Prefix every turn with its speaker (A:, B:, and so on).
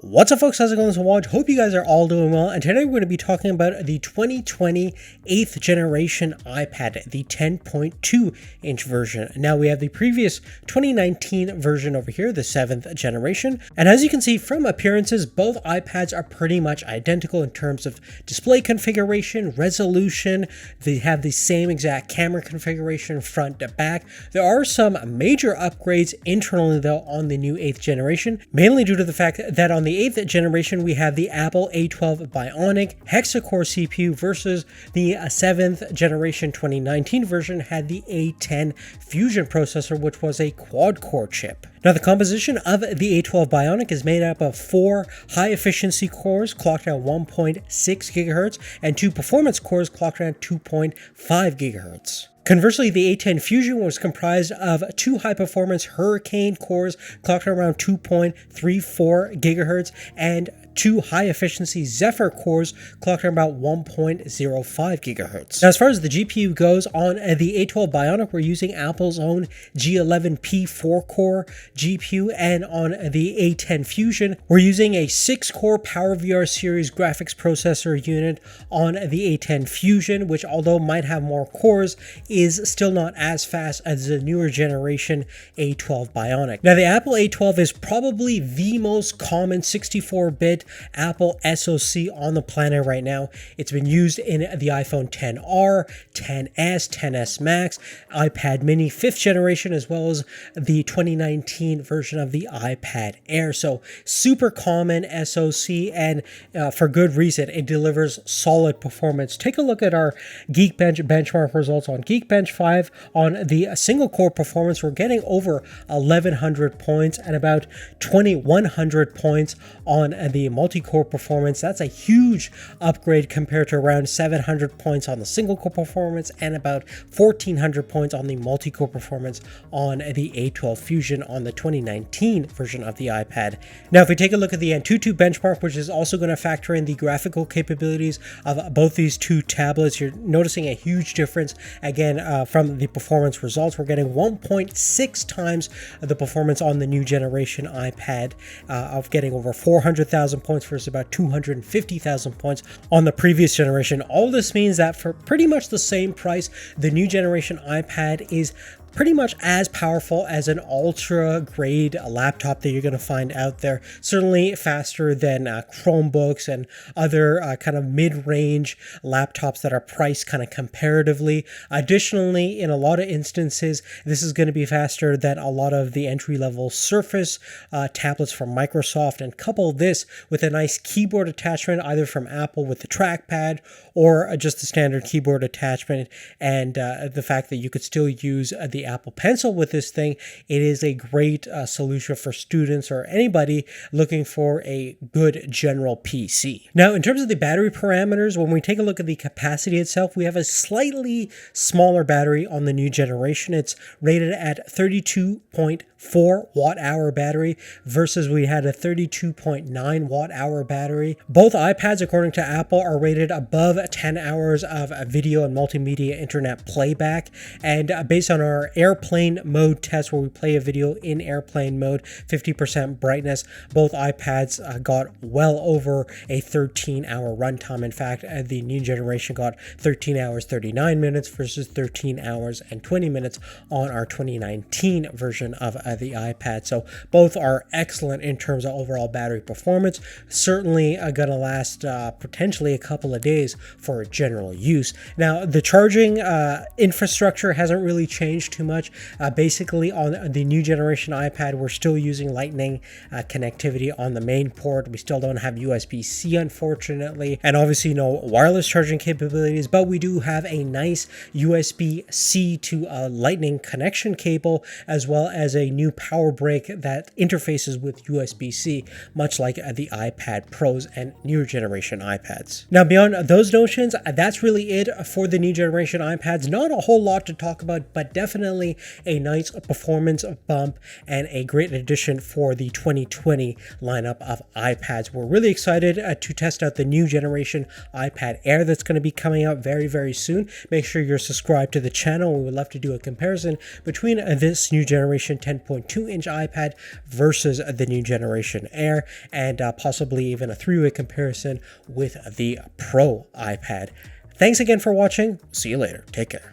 A: What's up, folks? How's it going? This is Waj. Hope you guys are all doing well. And today we're going to be talking about the 2020 8th generation iPad, the 10.2 inch version. Now we have the previous 2019 version over here, the 7th generation. And as you can see from appearances, both iPads are pretty much identical in terms of display configuration, resolution. They have the same exact camera configuration front to back. There are some major upgrades internally though on the new 8th generation, mainly due to the fact that on the 8th generation, we have the Apple A12 Bionic hexa-core CPU versus the 7th generation 2019 version had the A10 Fusion processor, which was a quad-core chip. Now, the composition of the A12 Bionic is made up of 4 high-efficiency cores clocked at 1.6 GHz and 2 performance cores clocked at 2.5 GHz. Conversely, the A10 Fusion was comprised of 2 high-performance Hurricane cores clocked around 2.34 GHz and 2 high-efficiency Zephyr cores clocked at about 1.05 GHz. Now, as far as the GPU goes, on the A12 Bionic, we're using Apple's own G11P 4-core GPU, and on the A10 Fusion, we're using a 6-core PowerVR series graphics processor unit on the A10 Fusion, which, although might have more cores, is still not as fast as the newer generation A12 Bionic. Now, the Apple A12 is probably the most common 64-bit Apple SoC on the planet right now. It's been used in the iPhone XR, XS, XS Max, iPad mini 5th generation, as well as the 2019 version of the iPad Air. So super common SoC, and for good reason. It delivers solid performance. Take a look at our Geekbench benchmark results. On Geekbench 5, on the single core performance, we're getting over 1100 points and about 2100 points on the multi-core performance. That's a huge upgrade compared to around 700 points on the single core performance and about 1400 points on the multi-core performance on the A12 Fusion on the 2019 version of the iPad. Now, if we take a look at the Antutu benchmark, which is also going to factor in the graphical capabilities of both these two tablets, you're noticing a huge difference. Again, from the performance results, we're getting 1.6 times the performance on the new generation iPad, of getting over 400,000 points versus about 250,000 points on the previous generation. All this means that for pretty much the same price, the new generation iPad is pretty much as powerful as an ultra grade laptop that you're going to find out there. Certainly faster than Chromebooks and other kind of mid-range laptops that are priced kind of comparatively. Additionally, in a lot of instances, this is going to be faster than a lot of the entry-level Surface tablets from Microsoft, and couple this with a nice keyboard attachment either from Apple with the trackpad or just a standard keyboard attachment, and the fact that you could still use the Apple Pencil with this thing. It is a great solution for students or anybody looking for a good general PC. Now, in terms of the battery parameters, when we take a look at the capacity itself, we have a slightly smaller battery on the new generation. It's rated at 32.4 watt-hour battery versus we had a 32.9 watt-hour battery. Both iPads, according to Apple, are rated above 10 hours of video and multimedia internet playback, and based on our airplane mode test where we play a video in airplane mode, 50% brightness, both iPads got well over a 13-hour runtime. In fact, the new generation got 13 hours 39 minutes versus 13 hours and 20 minutes on our 2019 version of the iPad. So both are excellent in terms of overall battery performance. Certainly going to last potentially a couple of days for general use. Now, the charging infrastructure hasn't really changed too much. Basically, on the new generation iPad, we're still using Lightning connectivity on the main port. We still don't have USB-C, unfortunately, and obviously no wireless charging capabilities, but we do have a nice USB-C to Lightning connection cable, as well as a new power brick that interfaces with USB-C, much like the iPad Pros and newer generation iPads. Now, beyond those notions, that's really it for the new generation iPads. Not a whole lot to talk about, but definitely definitely a nice performance bump and a great addition for the 2020 lineup of iPads. We're really excited to test out the new generation iPad Air that's going to be coming out very, very soon. Make sure you're subscribed to the channel. We would love to do a comparison between this new generation 10.2-inch iPad versus the new generation Air, and possibly even a three-way comparison with the Pro iPad. Thanks again for watching. See you later. Take care.